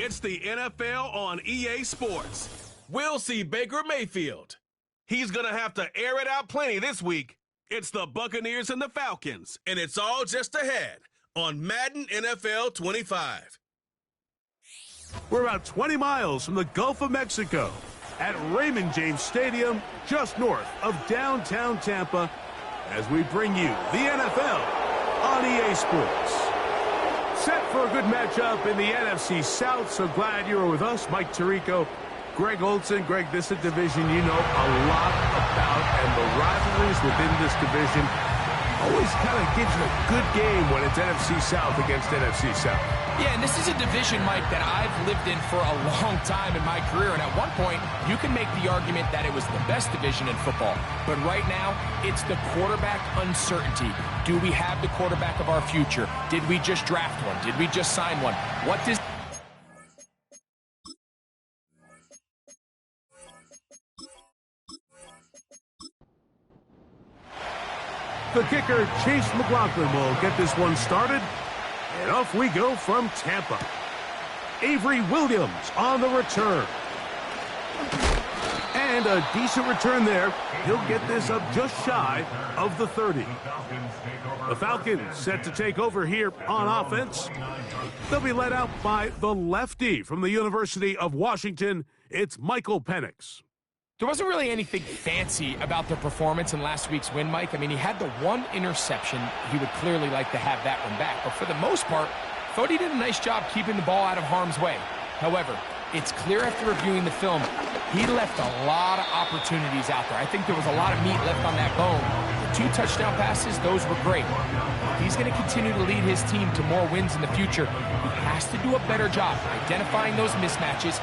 It's the NFL on EA Sports. We'll see Baker Mayfield. He's going to have to air it out plenty this week. It's the Buccaneers and the Falcons, and it's all just ahead on Madden NFL 25. We're about 20 miles from the Gulf of Mexico at Raymond James Stadium, just north of downtown Tampa, as we bring you the NFL on EA Sports. Set for a good matchup in the NFC South, so glad you were with us. Mike Tirico, Greg Olson. Greg, this is a division you know a lot about, and the rivalries within this division always kind of gives you a good game when it's NFC South against NFC South. Yeah, and this is a division, Mike, that I've lived in for a long time in my career. And at one point, you can make the argument that it was the best division in football. But right now, it's the quarterback uncertainty. Do we have the quarterback of our future? Did we just draft one? Did we just sign one? What does... The kicker, Chase McLaughlin, will get this one started. And off we go from Tampa. Avery Williams on the return. And a decent return there. He'll get this up just shy of the 30. The Falcons set to take over here on offense. They'll be led out by the lefty from the University of Washington. It's Michael Penix. There wasn't really anything fancy about their performance in last week's win, Mike. I mean, he had the one interception. He would clearly like to have that one back. But for the most part, I thought he did a nice job keeping the ball out of harm's way. However, it's clear after reviewing the film, he left a lot of opportunities out there. I think there was a lot of meat left on that bone. The 2 touchdown passes, those were great. If he's going to continue to lead his team to more wins in the future, he has to do a better job identifying those mismatches,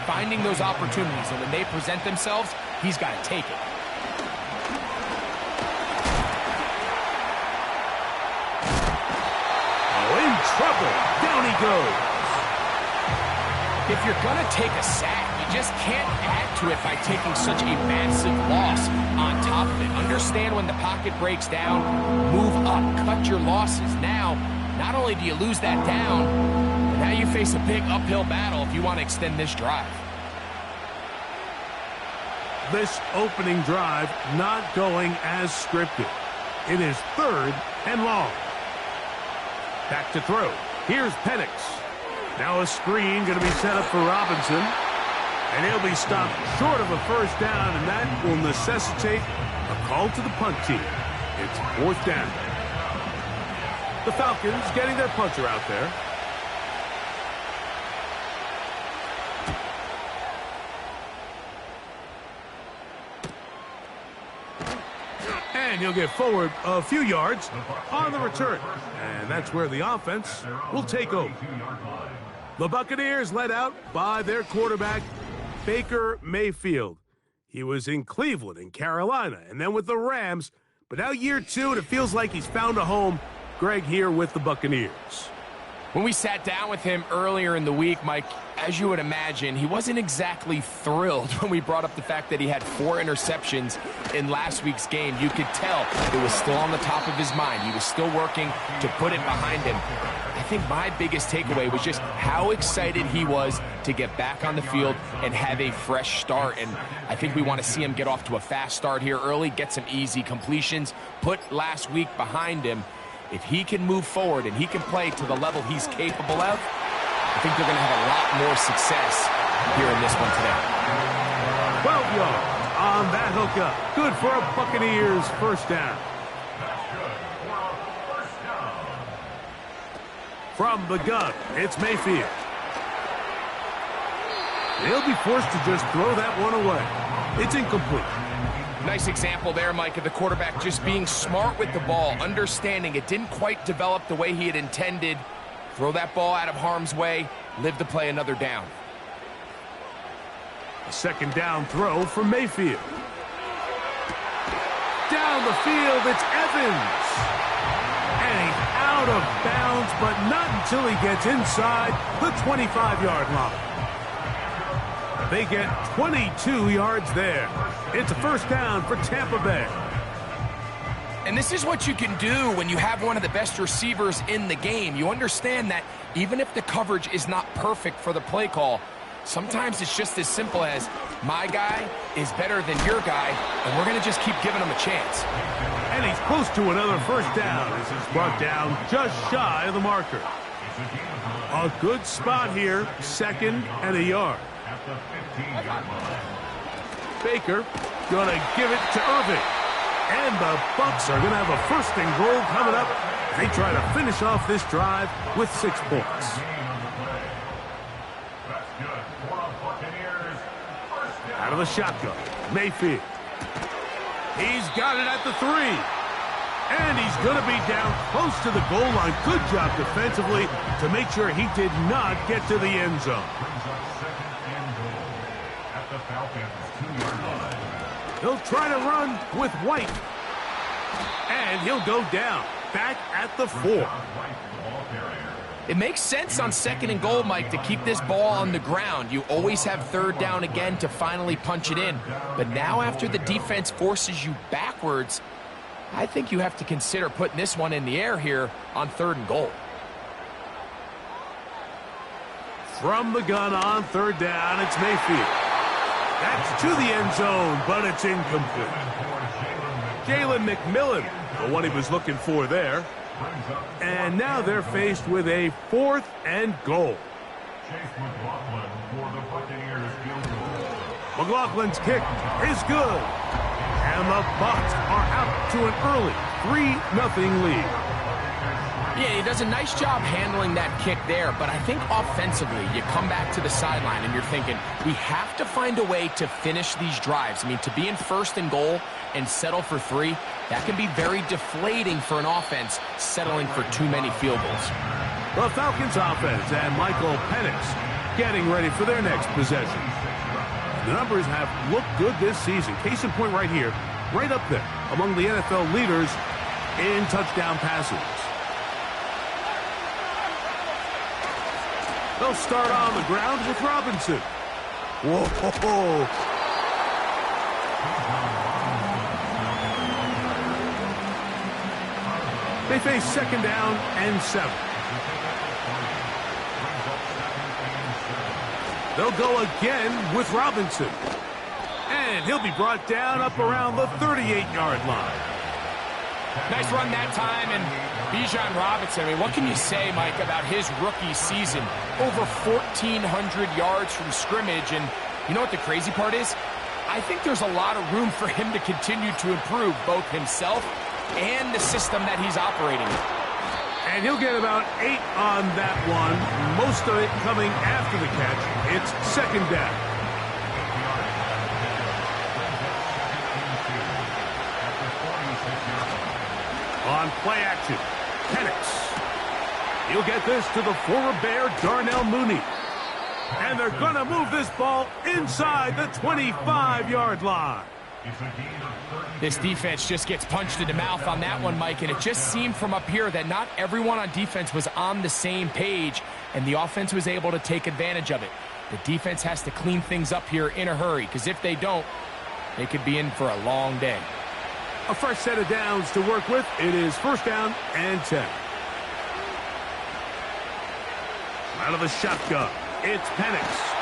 finding those opportunities, and when they present themselves, he's got to take it. Oh, in trouble. Down he goes. If you're going to take a sack, you just can't add to it by taking such a massive loss on top of it. Understand when the pocket breaks down, move up, cut your losses. Now, not only do you lose that down, but now you face a big uphill battle if you want to extend this drive. This opening drive not going as scripted. It is 3rd and long. Back to throw. Here's Penix. Now a screen going to be set up for Robinson. And he'll be stopped short of a first down, and that will necessitate a call to the punt team. It's 4th down. The Falcons getting their punter out there. And he'll get forward a few yards on the return. And that's where the offense will take over. The Buccaneers led out by their quarterback, Baker Mayfield. He was in Cleveland and Carolina, and then with the Rams. But now year 2, and it feels like he's found a home. Greg here with the Buccaneers. When we sat down with him earlier in the week, Mike, as you would imagine, he wasn't exactly thrilled when we brought up the fact that he had 4 interceptions in last week's game. You could tell it was still on the top of his mind. He was still working to put it behind him. I think my biggest takeaway was just how excited he was to get back on the field and have a fresh start. And I think we want to see him get off to a fast start here early, get some easy completions, put last week behind him. If he can move forward and he can play to the level he's capable of, I think they're going to have a lot more success here in this one today. 12 yards on that hookup. Good for a Buccaneers first down. From the gun, it's Mayfield. He'll be forced to just throw that one away. It's incomplete. Nice example there, Mike, of the quarterback just being smart with the ball, understanding it didn't quite develop the way he had intended. Throw that ball out of harm's way, live to play another down. A 2nd down throw for Mayfield. Down the field, it's Evans. And he's out of bounds, but not until he gets inside the 25-yard line. They get 22 yards there. It's a first down for Tampa Bay. And this is what you can do when you have one of the best receivers in the game. You understand that even if the coverage is not perfect for the play call, sometimes it's just as simple as, my guy is better than your guy, and we're going to just keep giving him a chance. And he's close to another first down as he's brought down just shy of the marker. A good spot here, 2nd and a yard. Baker gonna give it to Irving. And the Bucs are gonna have a 1st and goal coming up. They try to finish off this drive with 6 points. Out of the shotgun, Mayfield. He's got it at the 3. And he's going to be down close to the goal line. Good job defensively to make sure he did not get to the end zone. He'll try to run with White. And he'll go down, back at the 4. It makes sense on 2nd and goal, Mike, to keep this ball on the ground. You always have 3rd down again to finally punch it in. But now after the defense forces you backwards, I think you have to consider putting this one in the air here on 3rd and goal. From the gun on 3rd down, it's Mayfield. That's to the end zone, but it's incomplete. Jalen McMillan, the one he was looking for there. And now they're faced with a 4th and goal. McLaughlin's kick is good. And the Bucs are out to an early 3-0 lead. Yeah, he does a nice job handling that kick there, but I think offensively, you come back to the sideline and you're thinking, we have to find a way to finish these drives. I mean, to be in 1st and goal and settle for 3, that can be very deflating for an offense settling for too many field goals. The Falcons offense and Michael Penix getting ready for their next possession. The numbers have looked good this season. Case in point right here, right up there among the NFL leaders in touchdown passes. They'll start on the ground with Robinson. Whoa. They face 2nd down and 7. They'll go again with Robinson. And he'll be brought down up around the 38-yard line. Nice run that time, and Bijan Robinson, I mean, what can you say, Mike, about his rookie season? Over 1,400 yards from scrimmage, and you know what the crazy part is? I think there's a lot of room for him to continue to improve both himself and the system that he's operating in. And he'll get about 8 on that one, most of it coming after the catch. It's 2nd down. On play action, Penix. He'll get this to the former Bear, Darnell Mooney. And they're going to move this ball inside the 25-yard line. This defense just gets punched in the mouth on that one, Mike, and it just seemed from up here that not everyone on defense was on the same page, and the offense was able to take advantage of it. The defense has to clean things up here in a hurry, because if they don't, they could be in for a long day. A fresh set of downs to work with. It is 1st down and 10. Out of the shotgun, it's Penix.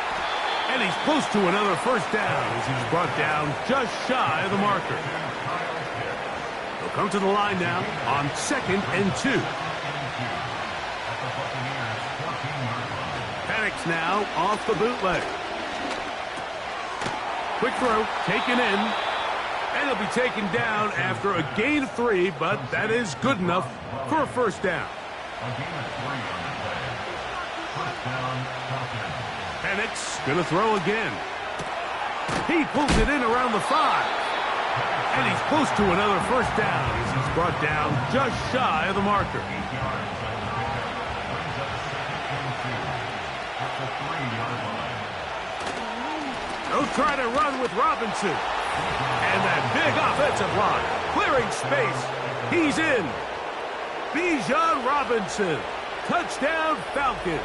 And he's close to another 1st down as he's brought down just shy of the marker. He'll come to the line now on 2nd and 2. Penix now off the bootleg. Quick throw, taken in. And he'll be taken down after a gain of 3, but that is good enough for a 1st down. Penix gonna throw again. He pulls it in around the 5. And he's close to another 1st down as he's brought down just shy of the marker. They'll try to run with Robinson. And that big offensive line, clearing space. He's in. Bijan Robinson, touchdown Falcons.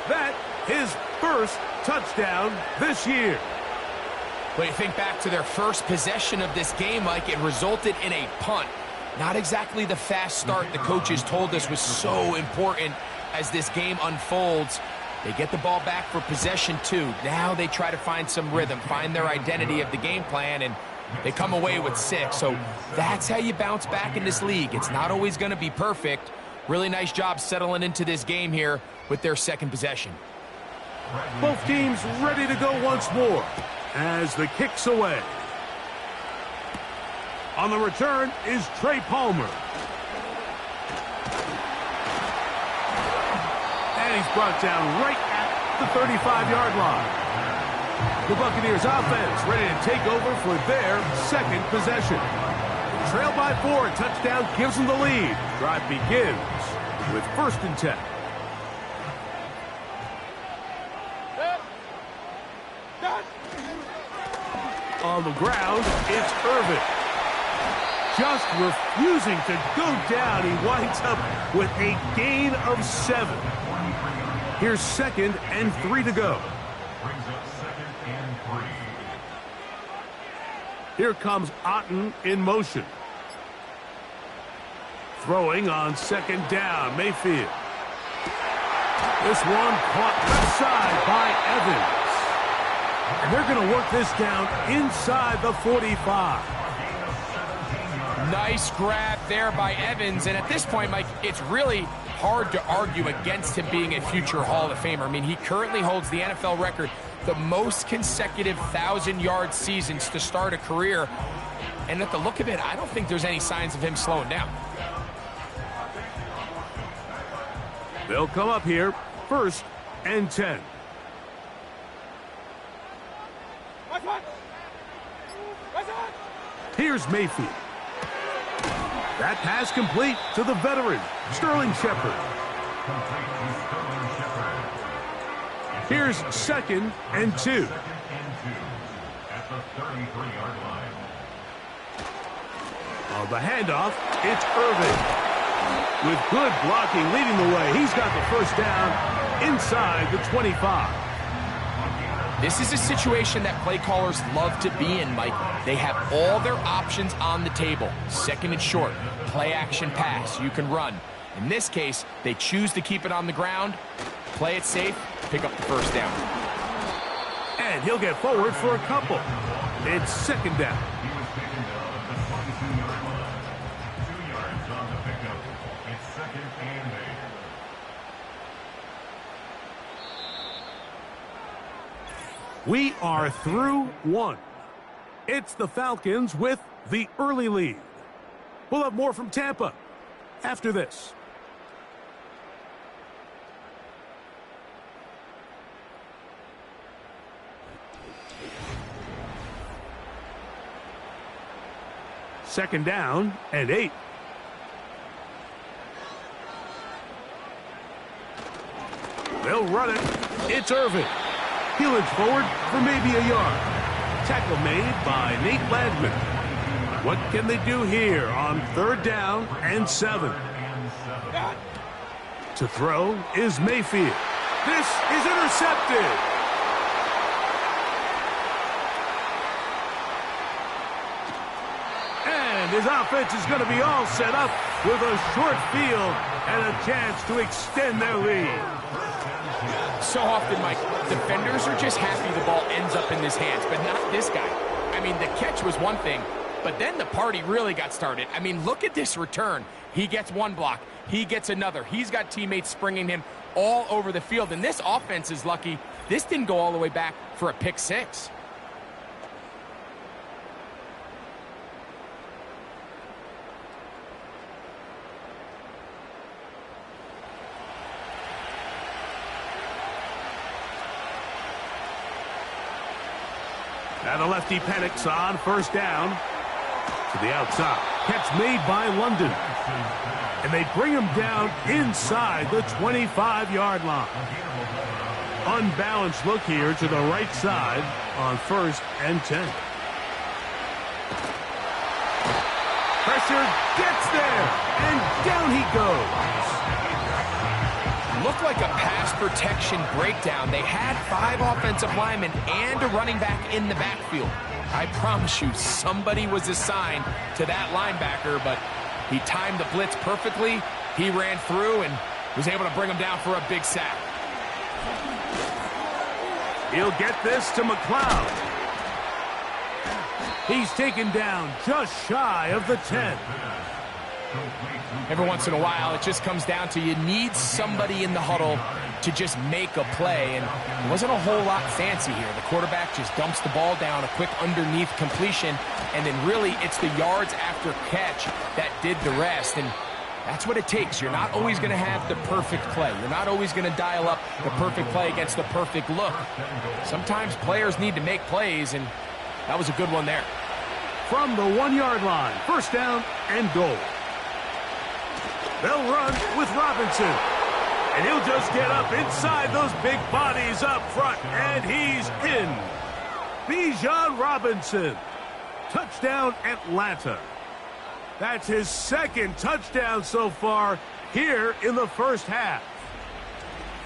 That his 1st touchdown this year. Well, you think back to their first possession of this game, Mike, it resulted in a punt. Not exactly the fast start the coaches told us was so important as this game unfolds. They get the ball back for possession 2. Now they try to find some rhythm, find their identity of the game plan, and they come away with 6. So that's how you bounce back in this league. It's not always going to be perfect. Really nice job settling into this game here with their second possession. Both teams ready to go once more as the kick's away. On the return is Trey Palmer. And he's brought down right at the 35-yard line. The Buccaneers offense ready to take over for their second possession. Trail by 4, touchdown gives them the lead. Drive begins with 1st and 10. On the ground, it's Irvin. Just refusing to go down. He winds up with a gain of 7. Here's 2nd and 3 to go. Here comes Otten in motion. Throwing on 2nd down, Mayfield. This one caught left side by Evans. And they're going to work this down inside the 45. Nice grab there by Evans. And at this point, Mike, it's really hard to argue against him being a future Hall of Famer. I mean, he currently holds the NFL record, the most consecutive 1,000-yard seasons to start a career. And at the look of it, I don't think there's any signs of him slowing down. They'll come up here, 1st and 10. Here's Mayfield. That pass complete to the veteran, Sterling Shepard. Here's 2nd and 2. On the handoff, it's Irvin. With good blocking leading the way, he's got the 1st down inside the 25. This is a situation that play callers love to be in, Mike. They have all their options on the table. 2nd and short, play action pass, you can run. In this case, they choose to keep it on the ground, play it safe, pick up the 1st down. And he'll get forward for a couple. It's 2nd down. We are through 1. It's the Falcons with the early lead. We'll have more from Tampa after this. Second down and 8. They'll run it. It's Irvin. He'll inch forward for maybe a yard. Tackle made by Nate Landman. What can they do here on 3rd down and 7? To throw is Mayfield. This is intercepted. And his offense is going to be all set up with a short field and a chance to extend their lead. So often, Mike, defenders are just happy the ball ends up in his hands, but not this guy. I mean, the catch was one thing, but then the party really got started. I mean, look at this return. He gets one block. He gets another. He's got teammates springing him all over the field, and this offense is lucky. This didn't go all the way back for a pick 6. Now the lefty panics on 1st down. To the outside. Catch made by London. And they bring him down inside the 25-yard line. Unbalanced look here to the right side on 1st and 10. Pressure gets there, and down he goes. Looked like a pass protection breakdown. They had 5 offensive linemen and a running back in the backfield. I promise you, somebody was assigned to that linebacker, but he timed the blitz perfectly. He ran through and was able to bring him down for a big sack. He'll get this to McLeod. He's taken down just shy of the 10. Every once in a while, it just comes down to you need somebody in the huddle to just make a play, and it wasn't a whole lot fancy here. The quarterback just dumps the ball down, a quick underneath completion, and then really it's the yards after catch that did the rest, and that's what it takes. You're not always going to have the perfect play. You're not always going to dial up the perfect play against the perfect look. Sometimes players need to make plays, and that was a good one there. From the 1-yard line, first down and goal. They'll run with Robinson. And he'll just get up inside those big bodies up front. And he's in. Bijan Robinson. Touchdown, Atlanta. That's his second touchdown so far here in the first half.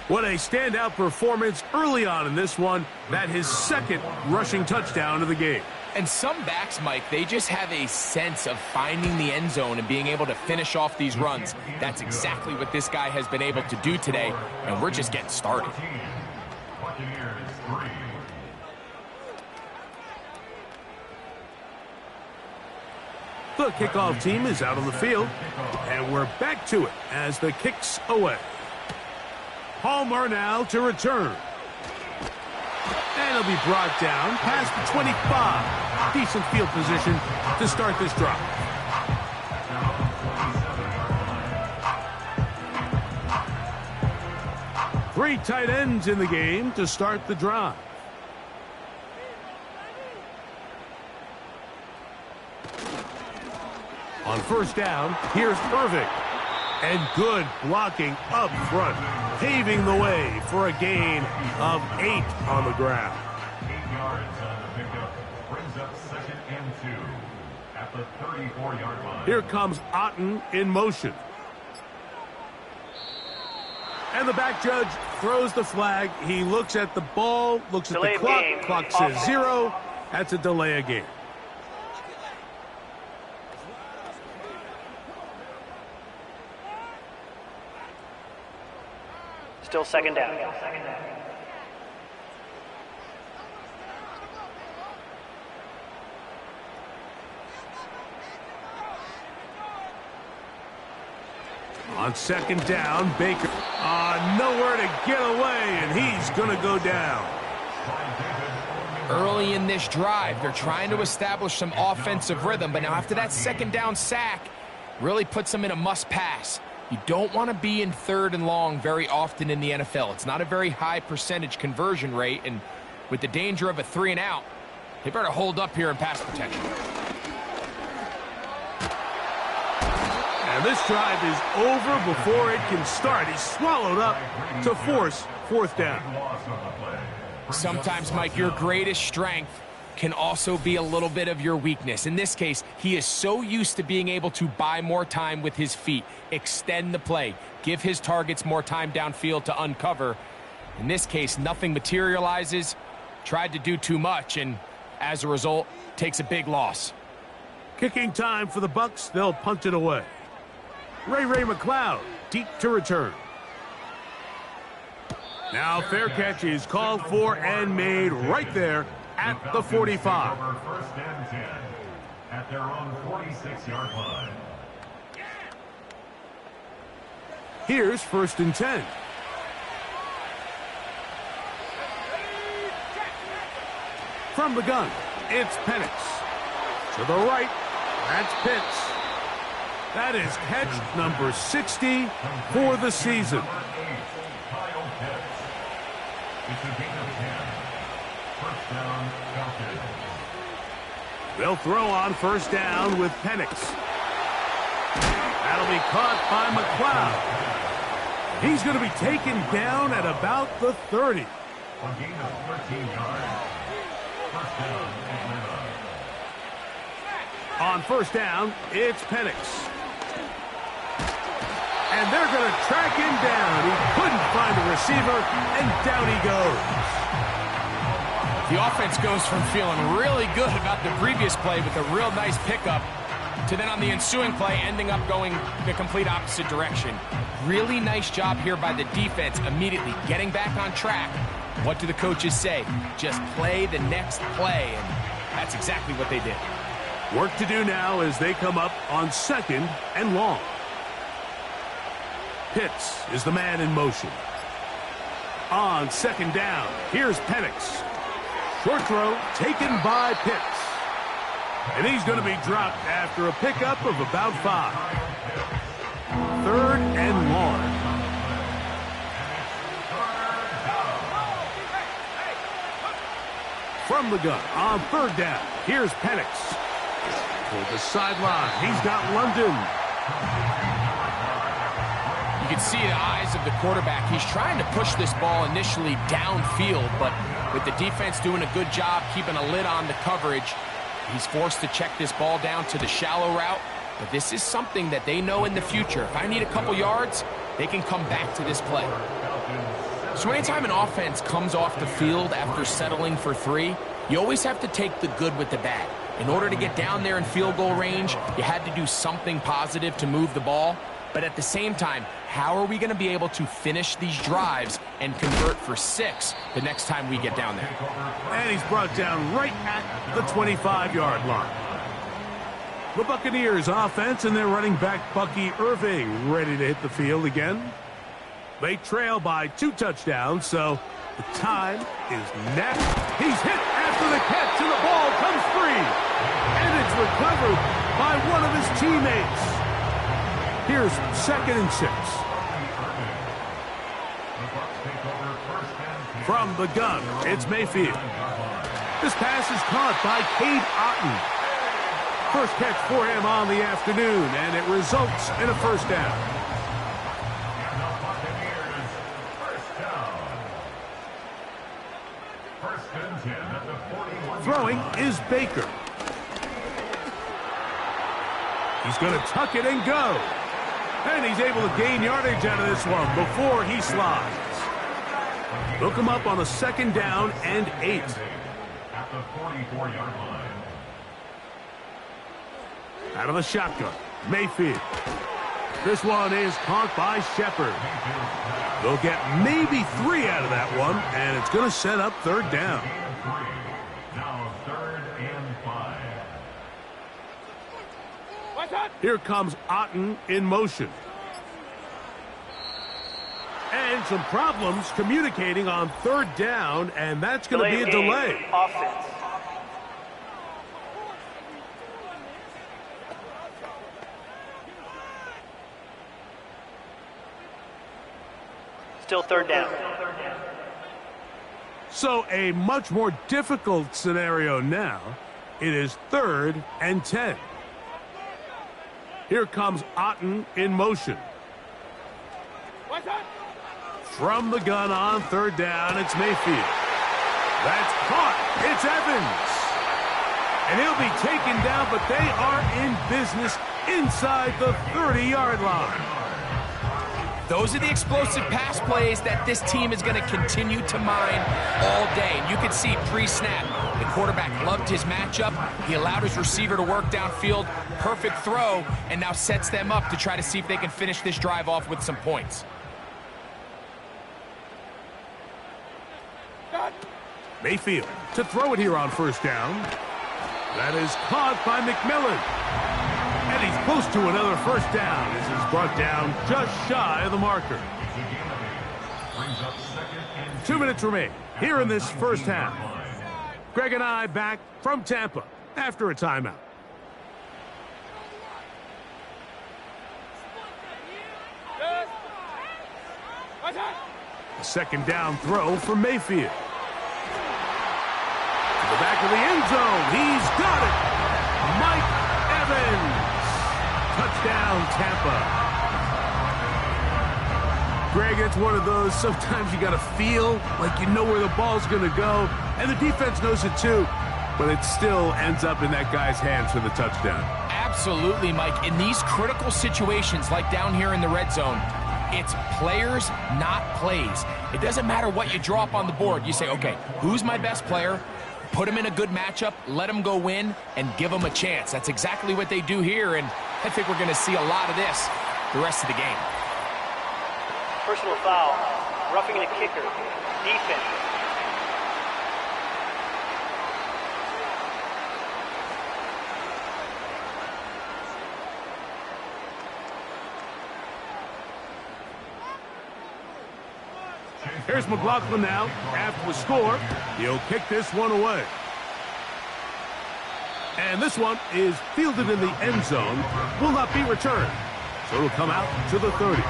What a standout performance early on in this one. That his second rushing touchdown of the game. And some backs, Mike, they just have a sense of finding the end zone and being able to finish off these runs. That's exactly what this guy has been able to do today, and we're just getting started. The kickoff team is out on the field, and we're back to it as the kick's away. Palmer now to return. And he'll be brought down past the 25. Decent field position to start this drive. Three tight ends in the game to start the drive. On first down, here's Irving. And good blocking up front, paving the way for a gain of 8 on the ground. 8 yards on the pickup, brings up 2nd and 2 at the 34-yard line. Here comes Otten in motion. And the back judge throws the flag. He looks at the ball, looks at the clock. Clock says 0. That's a delay of game. Still second down. On second down, Baker. Nowhere to get away, and he's going to go down. Early in this drive, they're trying to establish some offensive rhythm, but now after that second down sack, really puts them in a must pass. You don't want to be in 3rd and long very often in the NFL. It's not a very high percentage conversion rate, and with the danger of a 3 and out, they better hold up here in pass protection. And this drive is over before it can start. He's swallowed up to force 4th down. Sometimes, Mike, your greatest strength can also be a little bit of your weakness. In this case, he is so used to being able to buy more time with his feet, extend the play, give his targets more time downfield to uncover. In this case, nothing materializes, tried to do too much, and as a result, takes a big loss. Kicking time for the Bucs. They'll punt it away. Ray McLeod, deep to return. Now fair catch is called for and made right there at the 45. First and 10 at their own 46-yard line. Here's 1st and 10. From the gun, it's Penix. To the right, that's Pitts. That is catch number 60 for the season. They'll throw on first down with Penix. That'll be caught by McLeod. He's going to be taken down at about the 30. A gain of 13 yards. First down, Atlanta. On first down, it's Penix. And they're going to track him down. He couldn't find the receiver, and down he goes. The offense goes from feeling really good about the previous play with a real nice pickup to then on the ensuing play ending up going the complete opposite direction. Really nice job here by the defense immediately getting back on track. What do the coaches say? Just play the next play, and that's exactly what they did. Work to do now as they come up on 2nd and long. Pitts is the man in motion. On 2nd down, here's Penix. Short throw taken by Pitts. And he's going to be dropped after a pickup of about 5. 3rd and long. From the gun on 3rd down, here's Penix. Toward the sideline, he's got London. You can see the eyes of the quarterback. He's trying to push this ball initially downfield, but with the defense doing a good job keeping a lid on the coverage, he's forced to check this ball down to the shallow route. But this is something that they know in the future. If I need a couple yards, they can come back to this play. So anytime an offense comes off the field after settling for 3, you always have to take the good with the bad. In order to get down there in field goal range, you had to do something positive to move the ball. But at the same time, how are we going to be able to finish these drives and convert for 6 the next time we get down there? And he's brought down right at the 25-yard line. The Buccaneers offense and their running back Bucky Irving ready to hit the field again. They trail by 2 touchdowns, so the time is next. He's hit after the catch, and the ball comes free. And it's recovered by one of his teammates. Here's 2nd and 6. From the gun, it's Mayfield. This pass is caught by Cade Otton. First catch for him on the afternoon, and it results in a 1st down. Throwing is Baker. He's going to tuck it and go. And he's able to gain yardage out of this one before he slides. Look him up on a 2nd down and 8. At the 44-yard line. Out of the shotgun, Mayfield. This one is caught by Shepard. They'll get maybe 3 out of that one, and it's going to set up 3rd down. Now 3rd and 5. Here comes Otton in motion. And some problems communicating on 3rd down, and that's going to be a delay. Offense. Still 3rd down. So a much more difficult scenario now. It is 3rd and 10. Here comes Otton in motion. From the gun on 3rd down, it's Mayfield. That's caught. It's Evans. And he'll be taken down, but they are in business inside the 30-yard line. Those are the explosive pass plays that this team is going to continue to mine all day. And you can see pre-snap, the quarterback loved his matchup. He allowed his receiver to work downfield. Perfect throw, and now sets them up to try to see if they can finish this drive off with some points. Mayfield to throw it here on 1st down. That is caught by McMillan. And he's close to another 1st down as he's brought down just shy of the marker. 2 minutes remain here in this 1st half. Greg and I back from Tampa after a timeout. A 2nd down throw for Mayfield. To the back of the end zone. He's got it. Mike Evans. Touchdown, Tampa. Greg, it's one of those, sometimes you got to feel like you know where the ball's going to go, and the defense knows it too, but it still ends up in that guy's hands for the touchdown. Absolutely, Mike. In these critical situations, like down here in the red zone, It's players, not plays. It doesn't matter what you draw up on the board. You say, okay, who's my best player? Put him in a good matchup, let him go win, and give him a chance. That's exactly what they do here, and I think we're going to see a lot of this the rest of the game. Personal foul, roughing the kicker, defense. Here's McLaughlin now. After the score, he'll kick this one away. And this one is fielded in the end zone. Will not be returned. So it'll come out to the 30.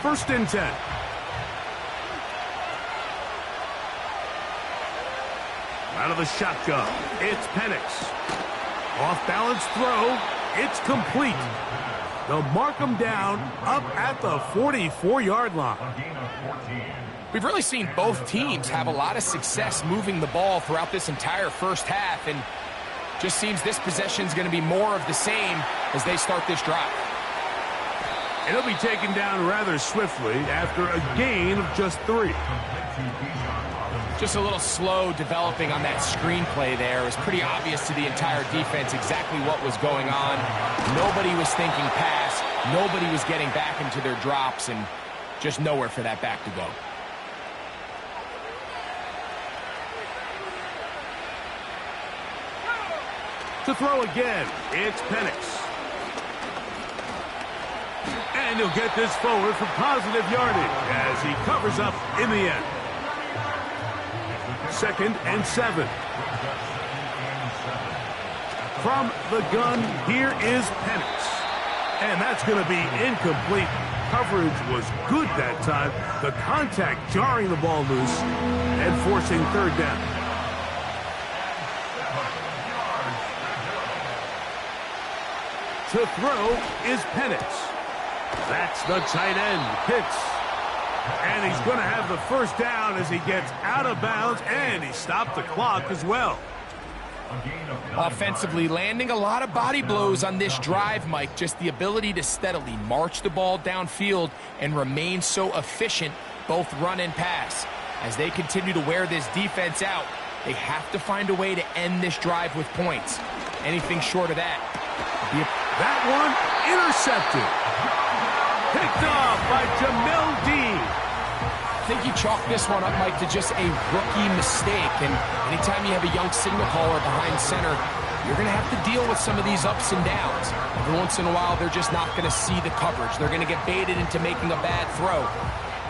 First and 10. Out of the shotgun, it's Penix. Off-balance throw. It's complete. They'll mark him down up at the 44-yard line. We've really seen both teams have a lot of success moving the ball throughout this entire first half, and just seems this possession is going to be more of the same as they start this drive. And he'll be taken down rather swiftly after a gain of just 3. Just a little slow developing on that screenplay there. It was pretty obvious to the entire defense exactly what was going on. Nobody was thinking pass. Nobody was getting back into their drops, and just nowhere for that back to go. To throw again, it's Penix. And he'll get this forward for positive yardage as he covers up in the end. Second and 7. From the gun, here is Penix. And that's going to be incomplete. Coverage was good that time. The contact jarring the ball loose and forcing third down. To throw is Penix. That's the tight end, Pitts. And he's going to have the first down as he gets out of bounds, and he stopped the clock as well. Offensively, landing a lot of body blows on this drive, Mike. Just the ability to steadily march the ball downfield and remain so efficient, both run and pass. As they continue to wear this defense out, they have to find a way to end this drive with points. Anything short of that. That one intercepted. Picked off by Jamel Dean. I think you chalk this one up, Mike, to just a rookie mistake. And anytime you have a young signal caller behind center, you're going to have to deal with some of these ups and downs. Every once in a while, they're just not going to see the coverage. They're going to get baited into making a bad throw.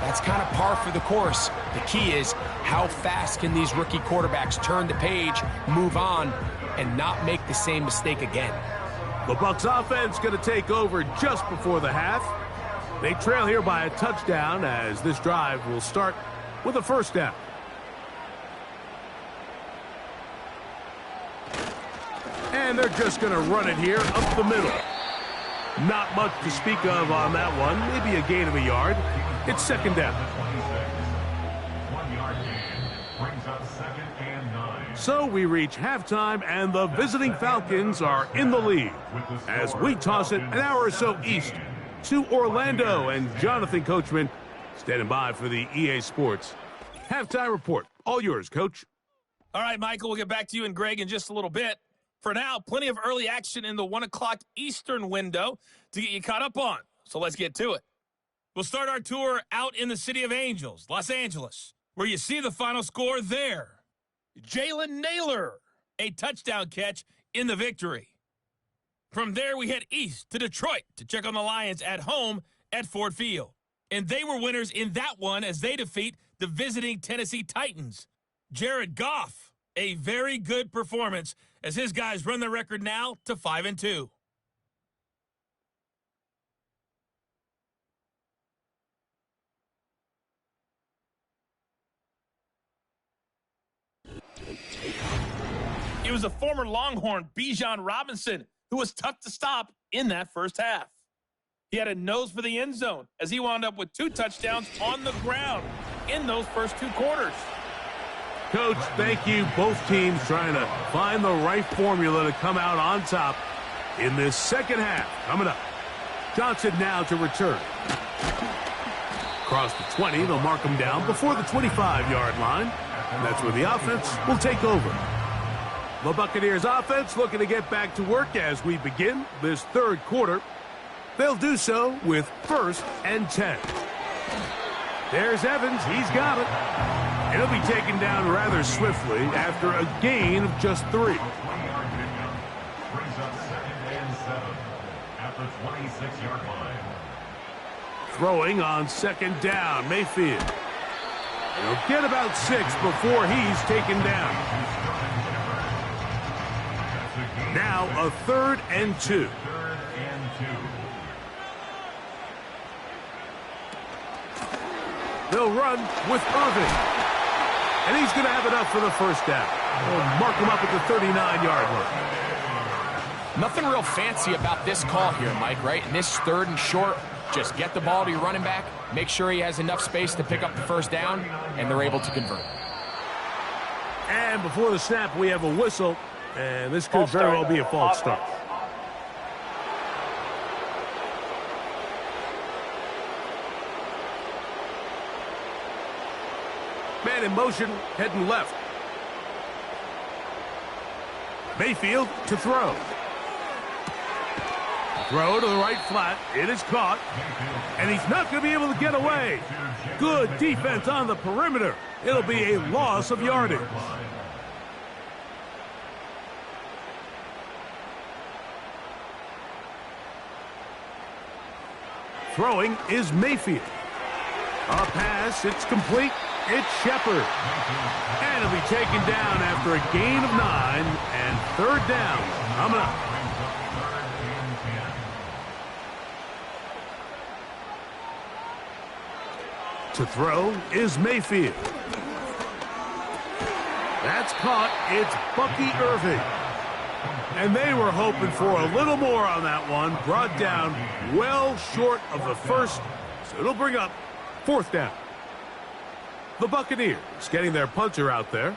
That's kind of par for the course. The key is how fast can these rookie quarterbacks turn the page, move on, and not make the same mistake again. The Bucs offense going to take over just before the half. They trail here by a touchdown as this drive will start with a first down. And they're just going to run it here up the middle. Not much to speak of on that one. Maybe a gain of a yard. It's second down. 1 yard gain brings up 2nd and 9. So we reach halftime, and the visiting Falcons are in the lead as we toss it an hour or so east to Orlando, and Jonathan Coachman standing by for the EA Sports halftime report. All yours, Coach. All right, Michael, we'll get back to you and Greg in just a little bit. For now, plenty of early action in the 1 o'clock Eastern window to get you caught up on. So let's get to it. We'll start our tour out in the City of Angels, Los Angeles, where you see the final score there. Jalen Naylor, a touchdown catch in the victory. From there, we head east to Detroit to check on the Lions at home at Ford Field. And they were winners in that one as they defeat the visiting Tennessee Titans. Jared Goff, a very good performance as his guys run the record now to 5-2. It was a former Longhorn, Bijan Robinson, who was tough to stop in that first half. He had a nose for the end zone as he wound up with 2 touchdowns on the ground in those first 2 quarters. Coach, thank you. Both teams trying to find the right formula to come out on top in this second half. Coming up, Johnson now to return. Across the 20, they'll mark him down before the 25-yard line. And that's where the offense will take over. The Buccaneers offense looking to get back to work as we begin this third quarter. They'll do so with 1st and 10. There's Evans. He's got it. He'll be taken down rather swiftly after a gain of just 3. 20-yard pickup brings up 2nd and 7 at the 26-yard line. Throwing on 2nd down, Mayfield. He'll get about 6 before he's taken down. Now a 3rd and 2. 3rd and 2. They'll run with Irving. And he's going to have enough for the 1st down. They'll mark him up at the 39-yard line. Nothing real fancy about this call here, Mike, right? In this 3rd and short, just get the ball to your running back, make sure he has enough space to pick up the 1st down, and they're able to convert. And before the snap, we have a whistle, and this could very well be a false start. Man in motion, heading left. Mayfield to throw. Throw to the right flat. It is caught. And he's not going to be able to get away. Good defense on the perimeter. It'll be a loss of yardage. Throwing is Mayfield. A pass. It's complete. It's Shepard. And he'll be taken down after a gain of 9 and 3rd down. Coming up. To throw is Mayfield. That's caught. It's Bucky Irving. And they were hoping for a little more on that one. Brought down well short of the 1st. So it'll bring up 4th down. The Buccaneers getting their punter out there.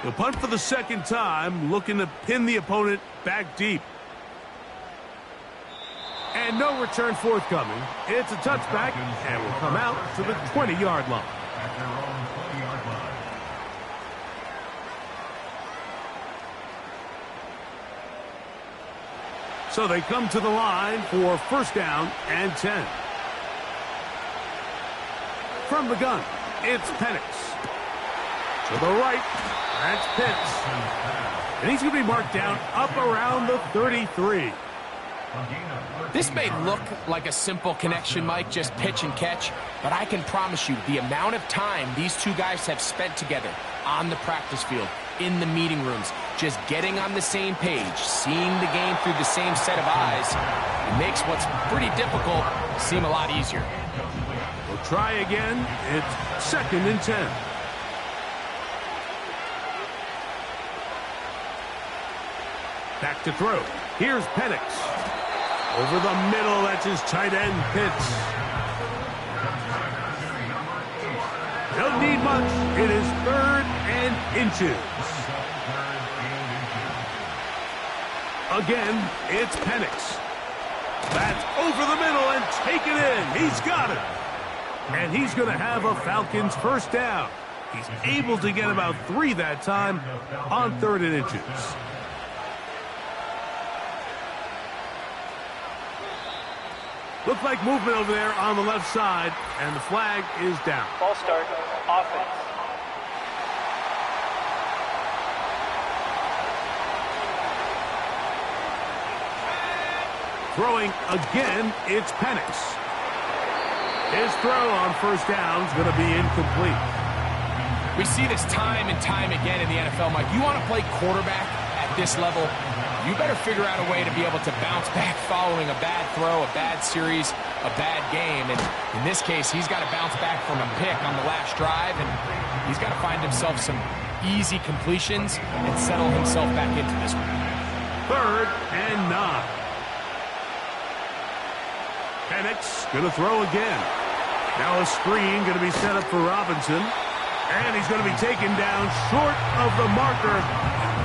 They'll punt for the 2nd time, looking to pin the opponent back deep. And no return forthcoming. It's a touchback and will come out to the 20-yard line. At their own 20-yard line. So they come to the line for 1st down and 10. From the gun, it's Penix. To the right, that's Pitts. And he's going to be marked down up around the 33. This may look like a simple connection, Mike, just pitch and catch, but I can promise you the amount of time these two guys have spent together on the practice field, in the meeting rooms, just getting on the same page, seeing the game through the same set of eyes, it makes what's pretty difficult seem a lot easier. We'll try again. It's 2nd and 10. Back to throw. Here's Penix. Over the middle, that's his tight end, Pitts. Don't need much. It is 3rd and inches. Again, it's Penix. That's over the middle and taken in. He's got it. And he's going to have a Falcons 1st down. He's able to get about 3 that time on 3rd and inches. Looks like movement over there on the left side, and the flag is down. Ball start, offense. Throwing again, it's Penix. His throw on 1st down is going to be incomplete. We see this time and time again in the NFL, Mike. You want to play quarterback at this level, you better figure out a way to be able to bounce back following a bad throw, a bad series, a bad game. And in this case, he's got to bounce back from a pick on the last drive, and he's got to find himself some easy completions and settle himself back into this one. 3rd and 9. Penix going to throw again. Now a screen going to be set up for Robinson. And he's going to be taken down short of the marker.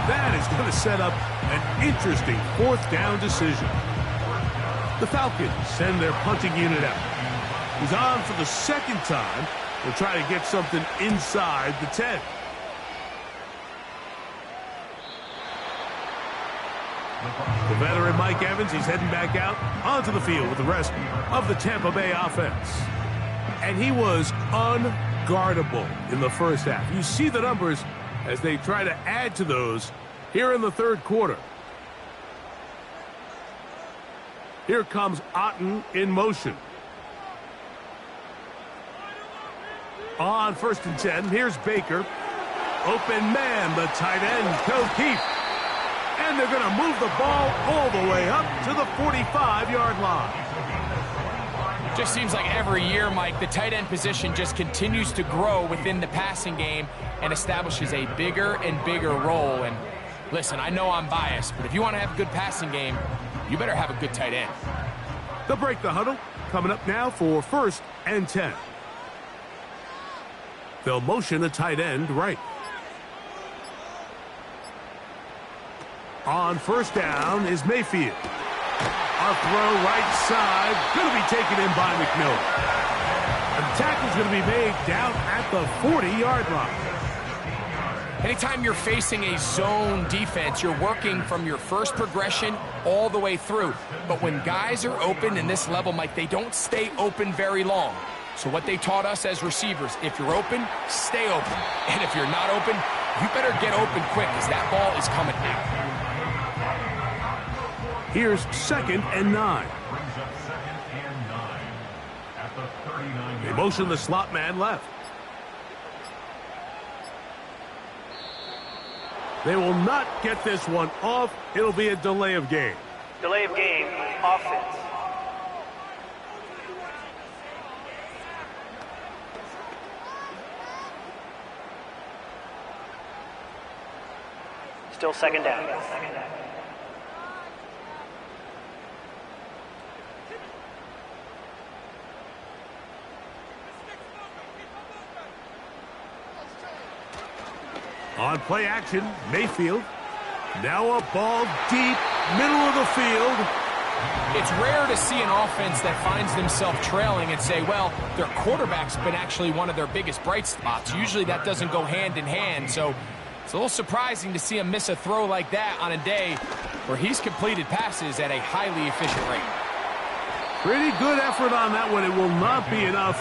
That is going to set up an interesting fourth down decision. The Falcons send their punting unit out. He's on for the second time. We'll try to get something inside the 10. The veteran Mike Evans, he's heading back out onto the field with the rest of the Tampa Bay offense. And he was unguardable in the first half. You see the numbers as they try to add to those here in the third quarter. Here comes Otten in motion. On 1st and 10, here's Baker. Open man, the tight end, Keith. And they're going to move the ball all the way up to the 45-yard line. Just seems like every year, Mike, the tight end position just continues to grow within the passing game and establishes a bigger and bigger role. And listen, I know I'm biased, but if you want to have a good passing game, you better have a good tight end. They'll break the huddle. Coming up now for 1st and 10. They'll motion a tight end right. On 1st down is Mayfield. A throw right side. Going to be taken in by McMillan. And the tackle's going to be made down at the 40-yard line. Anytime you're facing a zone defense, you're working from your first progression all the way through. But when guys are open in this level, Mike, they don't stay open very long. So what they taught us as receivers, if you're open, stay open. And if you're not open, you better get open quick because that ball is coming out. Here's 2nd and 9. They motion the slot man left. They will not get this one off. It'll be a delay of game. Delay of game, offense. Still 2nd down. On play action, Mayfield. Now a ball deep, middle of the field. It's rare to see an offense that finds themselves trailing and say, well, their quarterback's been actually one of their biggest bright spots. Usually that doesn't go hand in hand, so it's a little surprising to see him miss a throw like that on a day where he's completed passes at a highly efficient rate. Pretty good effort on that one. It will not be enough.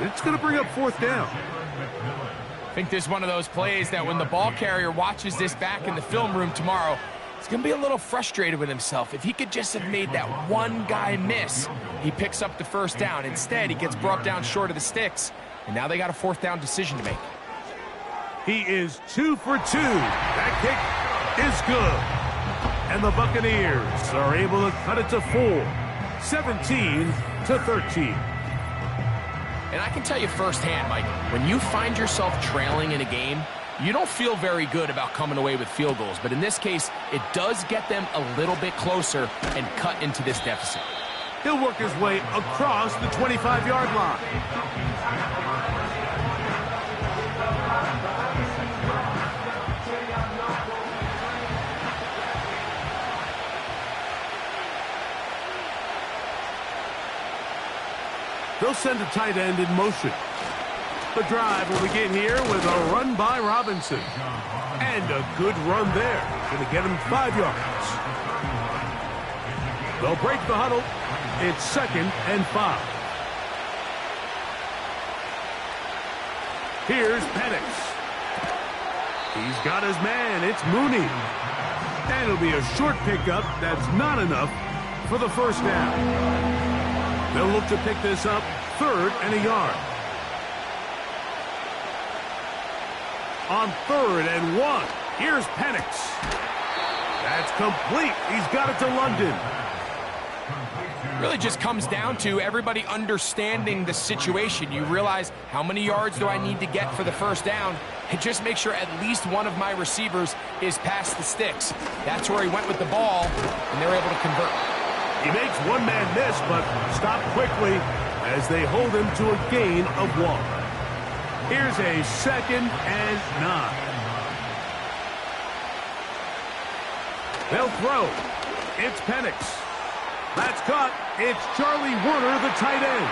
It's going to bring up 4th down. I think this is one of those plays that when the ball carrier watches this back in the film room tomorrow, he's going to be a little frustrated with himself. If he could just have made that one guy miss, he picks up the 1st down. Instead, he gets brought down short of the sticks, and now they got a 4th down decision to make. He is 2 for 2. That kick is good. And the Buccaneers are able to cut it to 4, 17-13. And I can tell you firsthand, Mike, when you find yourself trailing in a game, you don't feel very good about coming away with field goals. But in this case, it does get them a little bit closer and cut into this deficit. He'll work his way across the 25-yard line. They'll send a tight end in motion. The drive will begin here with a run by Robinson. And a good run there. Going to get him 5 yards. They'll break the huddle. It's 2nd and 5. Here's Penix. He's got his man. It's Mooney. And it'll be a short pickup. That's not enough for the 1st down. They'll look to pick this up 3rd and a yard. On 3rd and 1, here's Penix. That's complete. He's got it to London. Really just comes down to everybody understanding the situation. You realize how many yards do I need to get for the 1st down, and just make sure at least one of my receivers is past the sticks. That's where he went with the ball, and they're able to convert. He makes one man miss, but stopped quickly as they hold him to a gain of 1. Here's a 2nd and 9. They'll throw. It's Penix. That's caught. It's Charlie Warner, the tight end.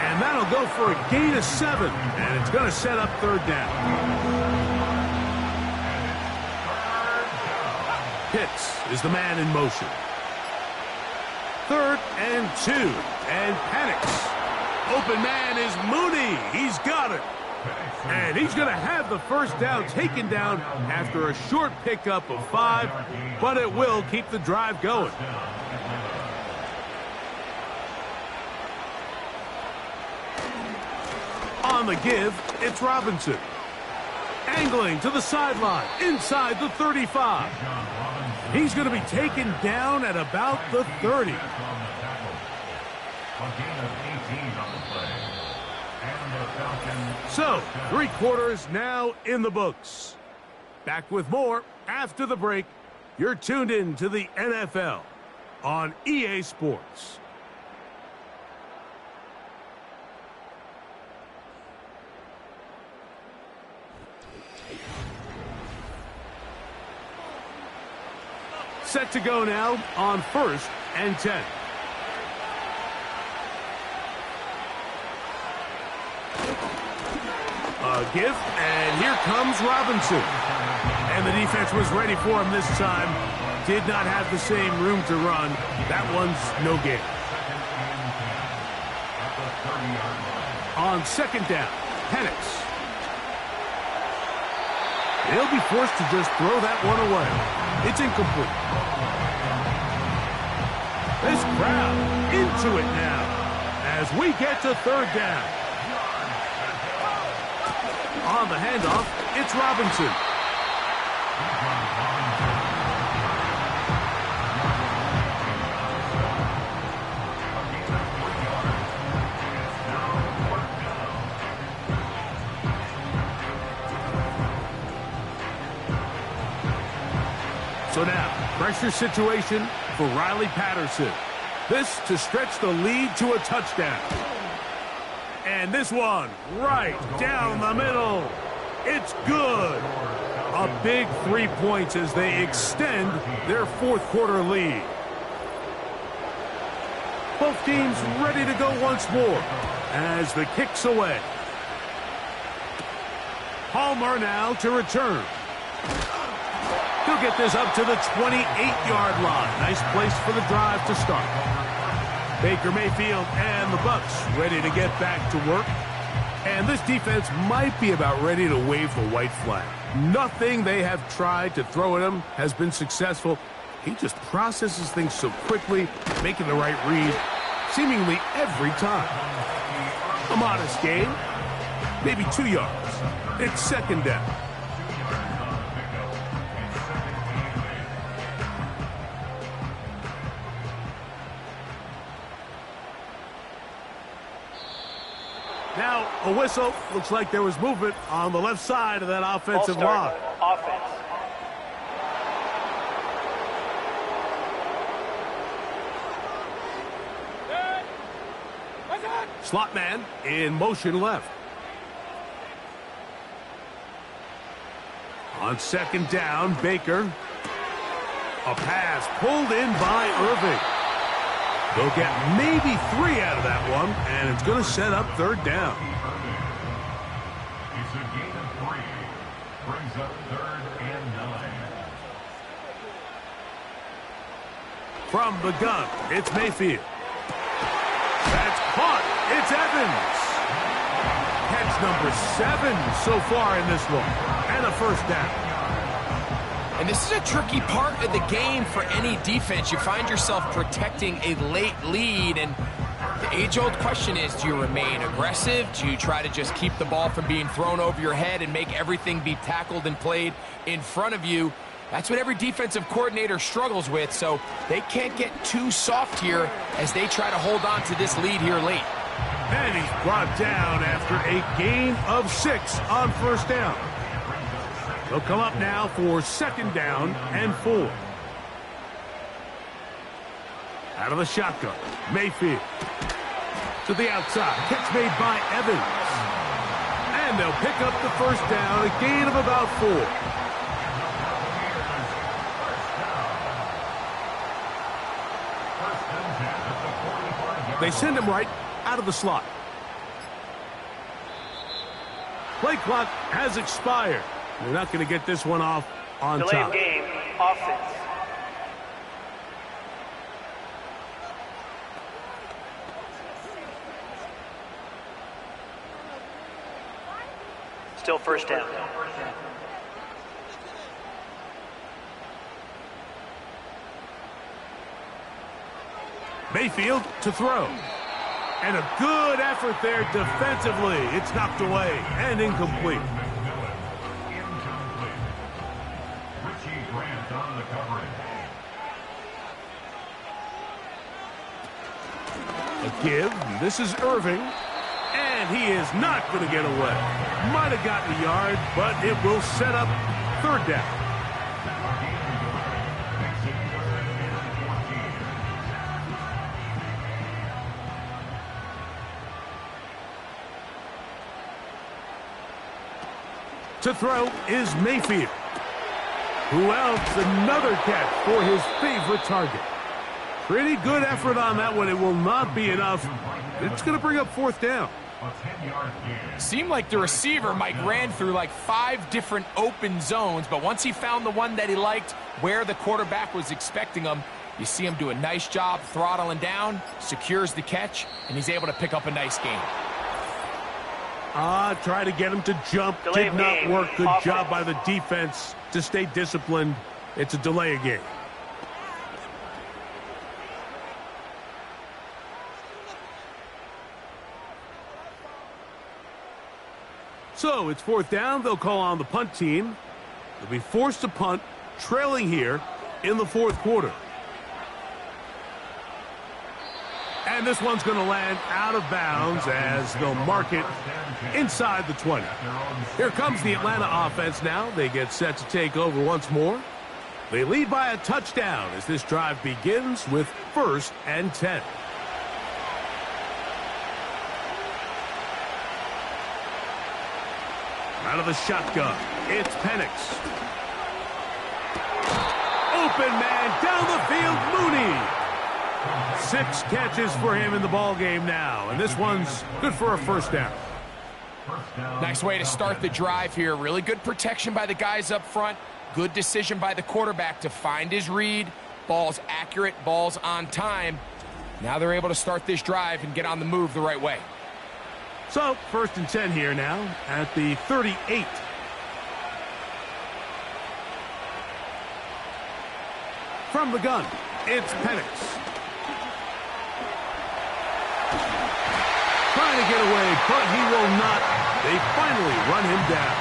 And that'll go for a gain of 7. And it's going to set up 3rd down. Pitts is the man in motion. 3rd and 2. And Penix. Open man is Mooney. He's got it. And he's going to have the 1st down taken down after a short pickup of 5, but it will keep the drive going. On the give, it's Robinson. Angling to the sideline, inside the 35. He's going to be taken down at about the 30. So, 3 quarters now in the books. Back with more after the break. You're tuned in to the NFL on EA Sports. Set to go now on 1st and 10. A give, and here comes Robinson. And the defense was ready for him this time. Did not have the same room to run. That one's no gain. On 2nd down, Penix. He'll be forced to just throw that one away. It's incomplete. This crowd into it now as we get to 3rd down. On the handoff, it's Robinson. So now, pressure situation for Riley Patterson. This to stretch the lead to a touchdown. And this one right down the middle. It's good. A big 3 points as they extend their 4th quarter lead. Both teams ready to go once more as the kick's away. Palmer now to return. He'll get this up to the 28-yard line. Nice place for the drive to start. Baker Mayfield and the Bucs ready to get back to work. And this defense might be about ready to wave the white flag. Nothing they have tried to throw at him has been successful. He just processes things so quickly, making the right read seemingly every time. A modest gain, maybe 2 yards. It's 2nd down. Now, a whistle. Looks like there was movement on the left side of that offensive line. Offense. Slot man in motion left. On 2nd down, Baker. A pass pulled in by Irving. They'll get maybe 3 out of that one, and it's going to set up 3rd down. It's a gain of 3. Brings up 3rd and 9. From the gun, it's Mayfield. That's caught. It's Evans. Catch number 7 so far in this one, and a 1st down. And this is a tricky part of the game for any defense. You find yourself protecting a late lead, and the age-old question is, do you remain aggressive? Do you try to just keep the ball from being thrown over your head and make everything be tackled and played in front of you? That's what every defensive coordinator struggles with, so they can't get too soft here as they try to hold on to this lead here late. And he's brought down after a gain of 6 on 1st down. They'll come up now for 2nd down and 4. Out of the shotgun, Mayfield. To the outside, catch made by Evans. And they'll pick up the first down, a gain of about 4. They send him right out of the slot. Play clock has expired. They're not going to get this one off on Delay top. of game, offense. Still first down. Mayfield to throw. And a good effort there defensively. It's knocked away and incomplete. Richie Grant on the coverage. A give. This is Irving. And he is not going to get away. Might have gotten a yard, but it will set up third down. To throw is Mayfield. Who else? Another catch for his favorite target. Pretty good effort on that one. It will not be enough. It's going to bring up fourth down. Seemed like the receiver, Mike, ran through like 5 different open zones, but once he found the one that he liked, where the quarterback was expecting him, you see him do a nice job throttling down, secures the catch, and he's able to pick up a nice gain. Try to get him to jump. Delay Did not game. work. Good Offense. job by the defense to stay disciplined. It's a delay of game. So it's fourth down. They'll call on the punt team. They'll be forced to punt, trailing here in the fourth quarter. And this one's going to land out of bounds as they'll mark it inside the 20. Here comes the Atlanta offense now. They get set to take over once more. They lead by a touchdown as this drive begins with 1st and 10. Out of the shotgun, it's Penix. Open man down the field, Mooney. 6 catches for him in the ball game now, and this one's good for a first down. Nice way to start the drive here. Really good protection by the guys up front. Good decision by the quarterback to find his read. Ball's accurate, ball's on time. Now they're able to start this drive and get on the move the right way. So, 1st and 10 here now at the 38. From the gun, it's Penix. Trying to get away, but he will not. They finally run him down.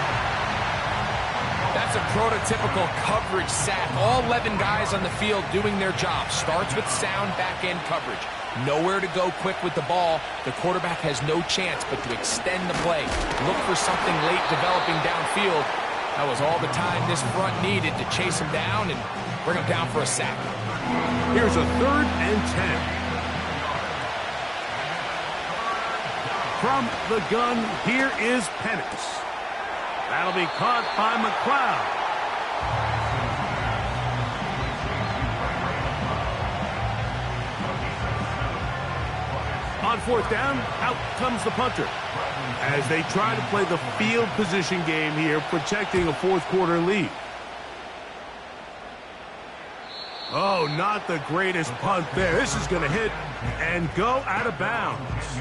That's a prototypical coverage sack. All 11 guys on the field doing their job. Starts with sound back-end coverage. Nowhere to go quick with the ball. The quarterback has no chance but to extend the play. Look for something late developing downfield. That was all the time this front needed to chase him down and bring him down for a sack. Here's a 3rd and 10. From the gun, here is Penix. That'll be caught by McLeod. On 4th down, out comes the punter as they try to play the field position game here, protecting a 4th quarter lead. Oh, not the greatest punt there. This is going to hit and go out of bounds.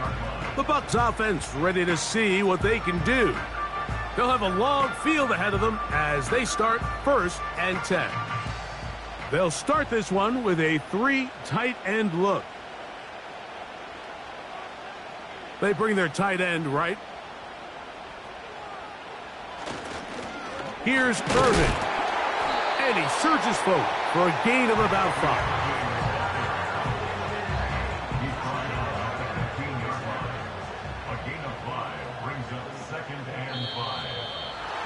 The Bucs offense ready to see what they can do. They'll have a long field ahead of them as they start 1st and 10. They'll start this one with a 3 tight end look. They bring their tight end right. Here's Irvin. And he surges forward for a gain of about 5.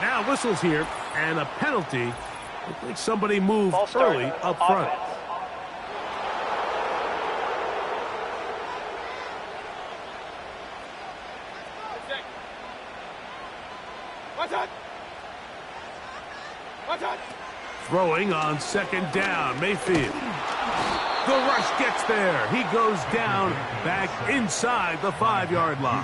Now whistles here, and a penalty. Looks like somebody moved early up front. Throwing on second down, Mayfield. The rush gets there. He goes down back inside the 5-yard line.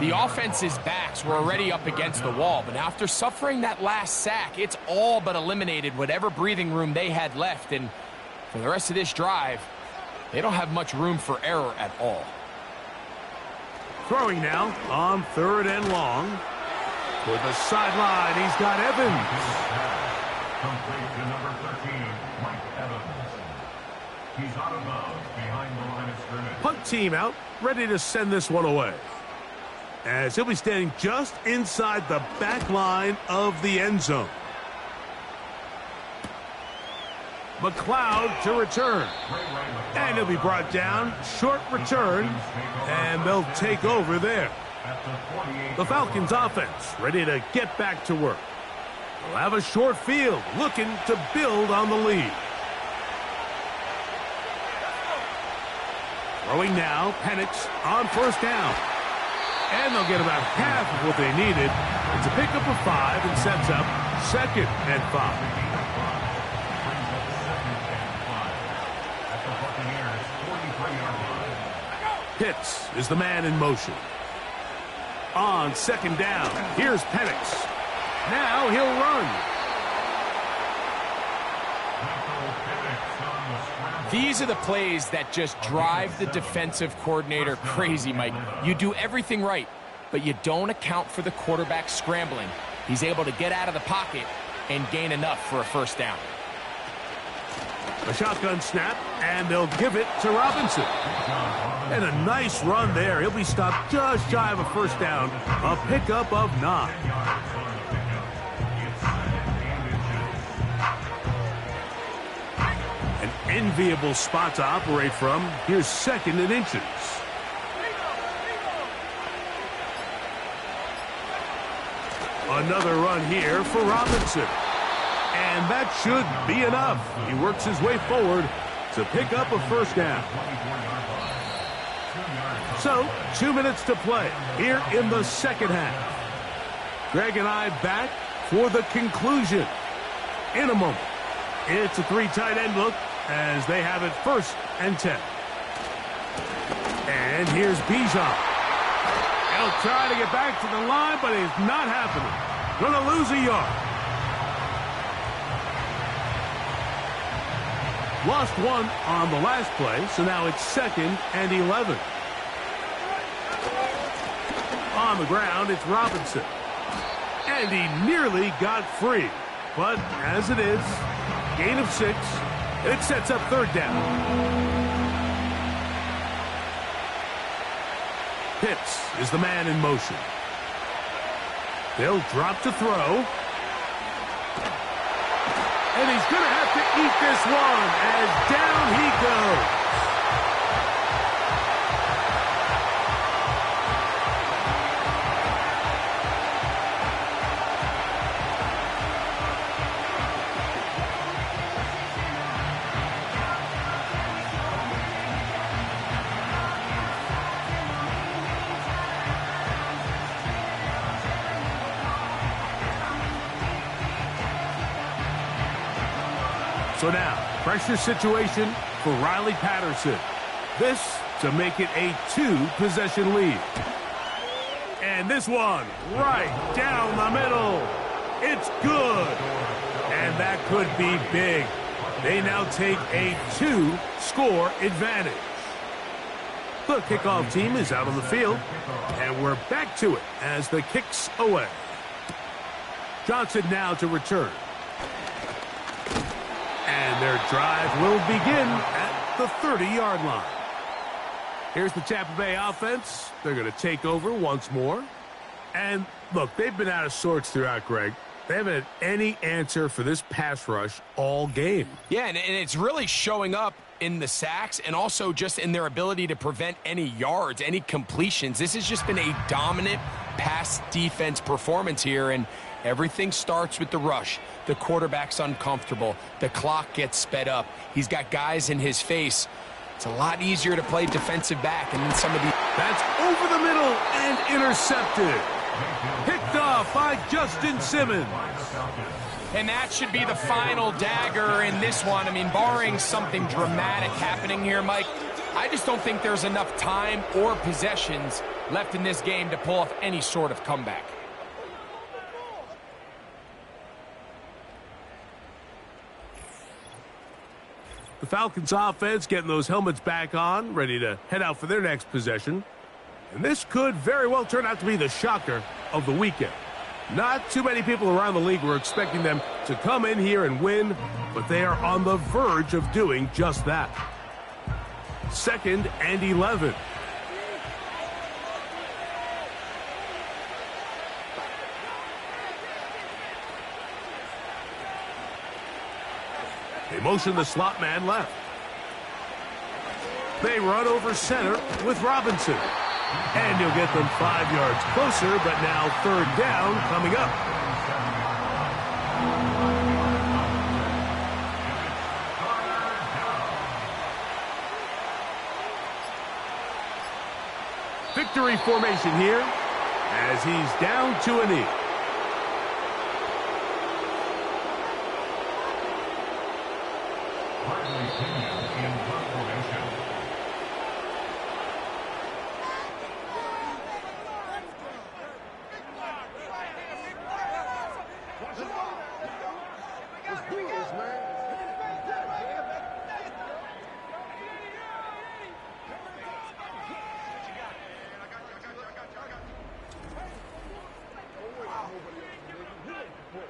The offense's backs were already up against the wall, but after suffering that last sack, it's all but eliminated whatever breathing room they had left. And for the rest of this drive, they don't have much room for error at all. Throwing now on 3rd and long. For the sideline, he's got Evans. Complete to number 13, Mike Evans. He's out of bounds behind the line of scrimmage. Punt team out, ready to send this one away. As he'll be standing just inside the back line of the end zone. McLeod to return. And he'll be brought down. Short return. And they'll take over there. The Falcons offense ready to get back to work. They'll have a short field looking to build on the lead. Throwing now, Penix on 1st down. And they'll get about half of what they needed. It's a pickup of 5 and sets up 2nd and 5. Pitts is the man in motion. On 2nd down, here's Penix. Now he'll run. These are the plays that just drive the defensive coordinator crazy, Mike. You do everything right, but you don't account for the quarterback scrambling. He's able to get out of the pocket and gain enough for a 1st down. A shotgun snap, and they'll give it to Robinson. And a nice run there. He'll be stopped just shy of a 1st down. A pickup of 9. An enviable spot to operate from. Here's 2nd and inches. Another run here for Robinson. And that should be enough. He works his way forward to pick up a 1st down. So, 2 minutes to play here in the 2nd half. Greg and I back for the conclusion in a moment. It's a 3 tight end look as they have it 1st and 10. And here's Bijan. He'll try to get back to the line, but it's not happening. Going to lose a yard. Lost 1 on the last play, so now it's 2nd and 11. On the ground, it's Robinson. And he nearly got free. But as it is, gain of 6, and it sets up 3rd down. Pitts is the man in motion. They'll drop to throw. And he's going to have to eat this one as down he goes. So now, pressure situation for Riley Patterson. This to make it a 2-possession lead. And this one right down the middle. It's good. And that could be big. They now take a 2-score advantage. The kickoff team is out on the field. And we're back to it as the kick's away. Johnson now to return. And their drive will begin at the 30-yard line. Here's the Tampa Bay offense. They're going to take over once more. And, look, they've been out of sorts throughout, Greg. They haven't had any answer for this pass rush all game. Yeah, and it's really showing up in the sacks and also just in their ability to prevent any yards, any completions. This has just been a dominant pass defense performance here, and everything starts with the rush. The quarterback's uncomfortable. The clock gets sped up. He's got guys in his face. It's a lot easier to play defensive back, and then some of the... That's over the middle and intercepted. Picked off by Justin Simmons. And that should be the final dagger in this one. I mean, barring something dramatic happening here, Mike, I just don't think there's enough time or possessions left in this game to pull off any sort of comeback. The Falcons offense getting those helmets back on, ready to head out for their next possession. And this could very well turn out to be the shocker of the weekend. Not too many people around the league were expecting them to come in here and win, but they are on the verge of doing just that. 2nd and 11. They motion the slot man left. They run over center with Robinson. And you'll get them 5 yards closer, but now 3rd down coming up. Victory formation here as he's down to a knee.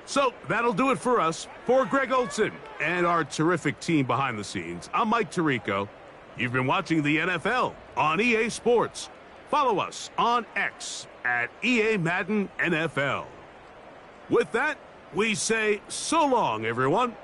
So that'll do it for us. For Greg Olson and our terrific team behind the scenes, I'm Mike Tirico. You've been watching the NFL on EA Sports. Follow us on X at EA Madden NFL. With that, we say so long, everyone.